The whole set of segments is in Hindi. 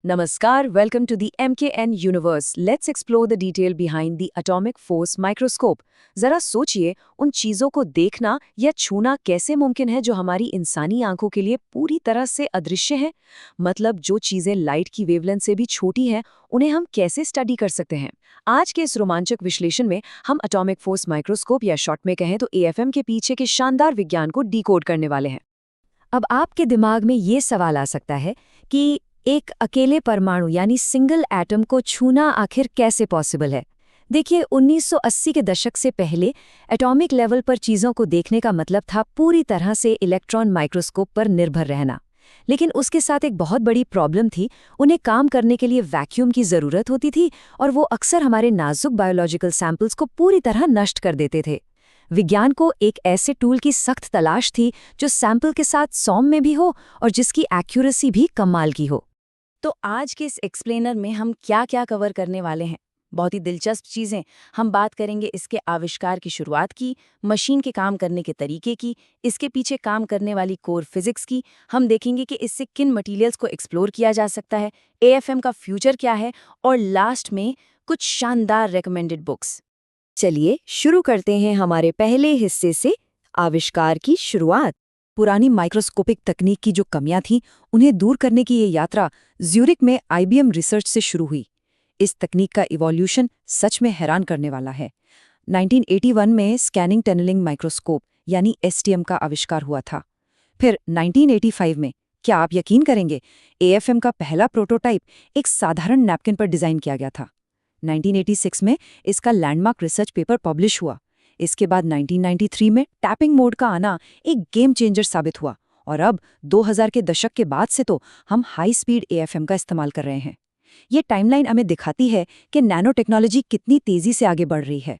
Namaskar, welcome to the MKN universe. Let's explore the detail behind the atomic force microscope. जरा सोचिए, उन चीजों को देखना या छूना कैसे मुमकिन है जो हमारी इंसानी आंखों के लिए पूरी तरह से अदृश्य हैं? मतलब जो चीजें लाइट की वेवलेंथ से भी छोटी हैं, उन्हें हम कैसे स्टडी कर सकते हैं? आज के इस रोमांचक विश्लेषण में हम एटॉमिक फोर्स माइक्रोस्कोप या शॉर्ट में कहें तो एएफएम के पीछे के शानदार विज्ञान को डिकोड करने वाले हैं। अब आपके दिमाग में ये सवाल आ सकता है कि एक अकेले परमाणु यानी सिंगल एटम को छूना आखिर कैसे पॉसिबल है। देखिए, 1980 के दशक से पहले एटॉमिक लेवल पर चीज़ों को देखने का मतलब था पूरी तरह से इलेक्ट्रॉन माइक्रोस्कोप पर निर्भर रहना। लेकिन उसके साथ एक बहुत बड़ी प्रॉब्लम थी। उन्हें काम करने के लिए वैक्यूम की ज़रूरत होती थी और वो अक्सर हमारे नाजुक बायोलॉजिकल सैंपल्स को पूरी तरह नष्ट कर देते थे। विज्ञान को एक ऐसे टूल की सख्त तलाश थी जो सैंपल के साथ सौम्य भी हो और जिसकी एक्यूरेसी भी कमाल की हो। तो आज के इस एक्सप्लेनर में हम क्या-क्या कवर करने वाले हैं? बहुत ही दिलचस्प चीजें। हम बात करेंगे इसके आविष्कार की शुरुआत की, मशीन के काम करने के तरीके की, इसके पीछे काम करने वाली कोर फिजिक्स की। हम देखेंगे कि इससे किन मटेरियल्स को एक्सप्लोर किया जा सकता है, एएफएम का फ्यूचर क्या है और लास्ट में कुछ शानदार रेकमेंडेड बुक्स। चलिए शुरू करते हैं हमारे पहले हिस्से से, आविष्कार की शुरुआत। पुरानी माइक्रोस्कोपिक तकनीक की जो कमियां थीं, उन्हें दूर करने की ये यात्रा ज्यूरिक में आईबीएम रिसर्च से शुरू हुई। इस तकनीक का इवोल्यूशन सच में हैरान करने वाला है। 1981 में स्कैनिंग टनलिंग माइक्रोस्कोप यानी एसटीएम का आविष्कार हुआ था। फिर 1985 में, क्या आप यकीन करेंगे, एएफएम का पहला प्रोटोटाइप एक साधारण नैपकिन पर डिजाइन किया गया था। 1986 में इसका लैंडमार्क रिसर्च पेपर पब्लिश हुआ। इसके बाद 1993 में टैपिंग मोड का आना एक गेम चेंजर साबित हुआ और अब 2000 के दशक के बाद से तो हम हाई स्पीड एएफएम का इस्तेमाल कर रहे हैं। ये टाइमलाइन हमें दिखाती है कि नैनो टेक्नोलॉजी कितनी तेजी से आगे बढ़ रही है।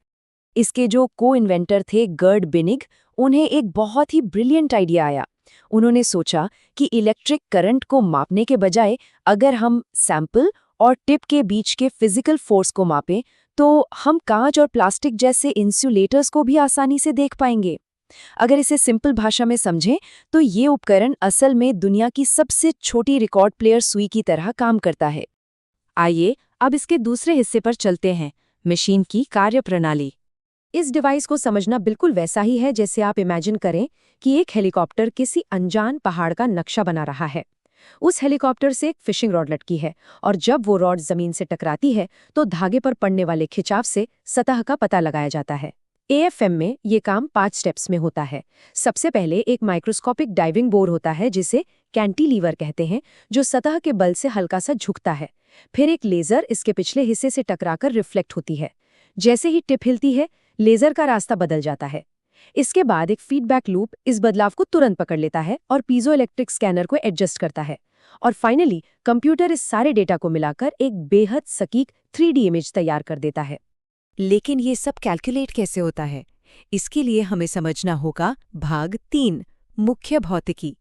इसके जो को-इन्वेंटर थे गर्ड बिनिग, उन्हें एक बहुत ही ब्रिलियंट आइडिया आया। उन्होंने सोचा कि इलेक्ट्रिक करंट को मापने के बजाय अगर हम सैंपल और टिप के बीच के फिजिकल फोर्स को मापें तो हम कांच और प्लास्टिक जैसे इंसुलेटर्स को भी आसानी से देख पाएंगे। अगर इसे सिंपल भाषा में समझें तो ये उपकरण असल में दुनिया की सबसे छोटी रिकॉर्ड प्लेयर सुई की तरह काम करता है। आइए अब इसके दूसरे हिस्से पर चलते हैं, मशीन की कार्यप्रणाली। इस डिवाइस को समझना बिल्कुल वैसा ही है जैसे आप इमेजिन करें कि एक हेलीकॉप्टर किसी अनजान पहाड़ का नक्शा बना रहा है। उस हेलीकॉप्टर से एक फिशिंग रॉड लटकी है और जब वो रॉड जमीन से टकराती है तो धागे पर पड़ने वाले खिंचाव से सतह का पता लगाया जाता है। एएफएम में ये काम 5 स्टेप्स में होता है। सबसे पहले एक माइक्रोस्कोपिक डाइविंग बोर होता है जिसे कैंटिलीवर कहते हैं, जो सतह के बल से हल्का सा झुकता है। फिर एक लेजर इसके पिछले हिस्से से टकराकर रिफ्लेक्ट होती है। जैसे ही टिप हिलती है, लेजर का रास्ता बदल जाता है। इसके बाद एक फीडबैक लूप इस बदलाव को तुरंत पकड़ लेता है और पीजोइलेक्ट्रिक स्कैनर को एडजस्ट करता है। और फाइनली कंप्यूटर इस सारे डेटा को मिलाकर एक बेहद सटीक 3D इमेज तैयार कर देता है। लेकिन ये सब कैलकुलेट कैसे होता है? इसके लिए हमें समझना होगा भाग 3, मुख्य भौतिकी।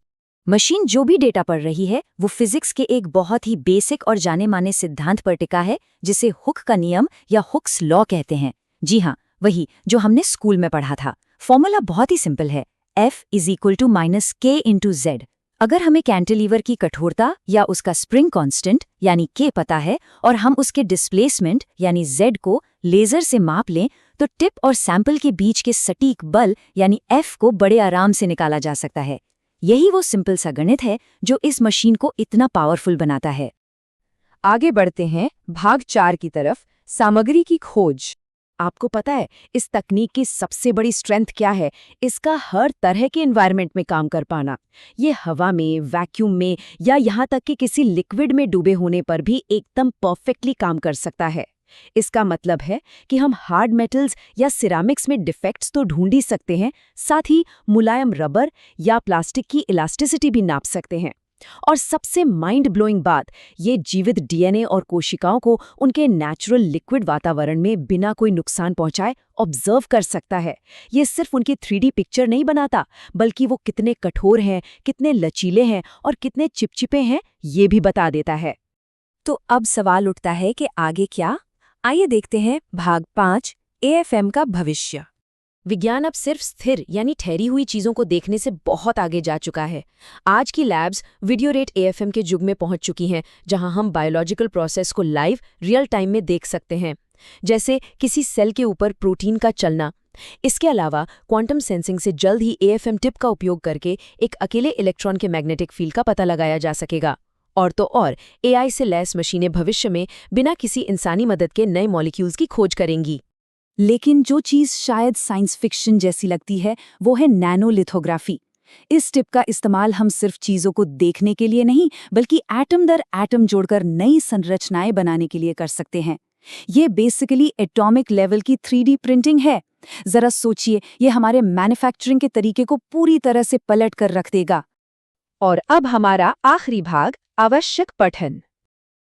मशीन जो भी डेटा पढ़ रही है वो फिजिक्स के एक बहुत ही बेसिक और जाने माने सिद्धांत पर टिका है जिसे हुक का नियम या हुक्स लॉ कहते हैं। जी हाँ, वही जो हमने स्कूल में पढ़ा था। फॉर्मूला बहुत ही सिंपल है, F = -k/z। अगर हमें कैंटिलीवर की कठोरता या उसका स्प्रिंग कांस्टेंट यानी k पता है और हम उसके डिस्प्लेसमेंट यानी z को लेजर से माप लें तो टिप और सैंपल के बीच के सटीक बल यानी F को बड़े आराम से निकाला जा सकता है। यही वो सिंपल सा गणित है जो इस मशीन को इतना पावरफुल बनाता है। आगे बढ़ते हैं भाग 4 की तरफ, सामग्री की खोज। आपको पता है इस तकनीक की सबसे बड़ी स्ट्रेंथ क्या है? इसका हर तरह के एनवायरनमेंट में काम कर पाना। ये हवा में, वैक्यूम में या यहाँ तक कि किसी लिक्विड में डूबे होने पर भी एकदम परफेक्टली काम कर सकता है। इसका मतलब है कि हम हार्ड मेटल्स या सिरामिक्स में डिफेक्ट्स तो ढूंढ ही सकते हैं, साथ ही मुलायम रबर या प्लास्टिक की इलास्टिसिटी भी नाप सकते हैं। और सबसे माइंड ब्लोइंग बात, ये जीवित डीएनए और कोशिकाओं को उनके नेचुरल लिक्विड वातावरण में बिना कोई नुकसान पहुंचाए ऑब्जर्व कर सकता है। ये सिर्फ उनकी 3D पिक्चर नहीं बनाता, बल्कि वो कितने कठोर हैं, कितने लचीले हैं और कितने चिपचिपे हैं, ये भी बता देता है। तो अब सवाल उठता है कि आगे क्या? आइए देखते हैं भाग 5, एएफएम का भविष्य। विज्ञान अब सिर्फ स्थिर यानी ठहरी हुई चीजों को देखने से बहुत आगे जा चुका है। आज की लैब्स वीडियो रेट AFM के युग में पहुंच चुकी हैं, जहां हम बायोलॉजिकल प्रोसेस को लाइव रियल टाइम में देख सकते हैं, जैसे किसी सेल के ऊपर प्रोटीन का चलना। इसके अलावा क्वांटम सेंसिंग से जल्द ही AFM टिप का उपयोग करके एक अकेले इलेक्ट्रॉन के मैग्नेटिक फील्ड का पता लगाया जा सकेगा। और तो और AI से लैस मशीनें भविष्य में बिना किसी इंसानी मदद के नए मॉलिक्यूल्स की खोज करेंगी। लेकिन जो चीज़ शायद साइंस फिक्शन जैसी लगती है वो है नैनोलिथोग्राफी। इस टिप का इस्तेमाल हम सिर्फ चीज़ों को देखने के लिए नहीं बल्कि एटम दर एटम जोड़कर नई संरचनाएं बनाने के लिए कर सकते हैं। ये बेसिकली एटॉमिक लेवल की 3D प्रिंटिंग है। जरा सोचिए, ये हमारे मैन्युफैक्चरिंग के तरीके को पूरी तरह से पलट कर रख देगा। और अब हमारा आखिरी भाग, आवश्यक पठन।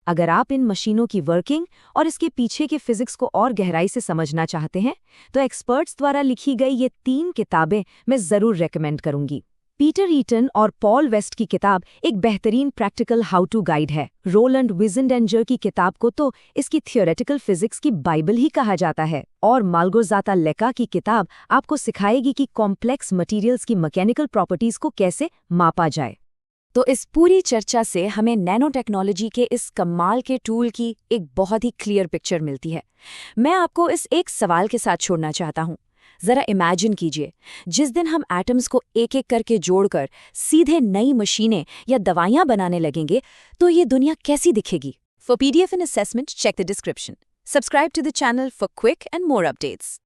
अगर आप इन मशीनों की वर्किंग और इसके पीछे के फिजिक्स को और गहराई से समझना चाहते हैं, तो एक्सपर्ट्स द्वारा लिखी गई ये 3 किताबें मैं ज़रूर रेकमेंड करूंगी। पीटर ईटन और पॉल वेस्ट की किताब एक बेहतरीन प्रैक्टिकल हाउ टू गाइड है। रोलैंड विज़ेनडेंजर की किताब को तो इसकी थियोरेटिकल फिजिक्स की बाइबल ही कहा जाता है, और माल्गोज़ाता लेका की किताब आपको सिखाएगी कि कॉम्प्लेक्स मटीरियल्स की मैकेनिकल प्रॉपर्टीज़ को कैसे मापा जाए। तो इस पूरी चर्चा से हमें नैनो टेक्नोलॉजी के इस कमाल के टूल की एक बहुत ही क्लियर पिक्चर मिलती है। मैं आपको इस एक सवाल के साथ छोड़ना चाहता हूँ। ज़रा इमेजिन कीजिए, जिस दिन हम एटम्स को एक एक करके जोड़कर सीधे नई मशीनें या दवाइयाँ बनाने लगेंगे, तो ये दुनिया कैसी दिखेगी? For PDF and assessment, check the description. Subscribe to the channel for quick and more updates.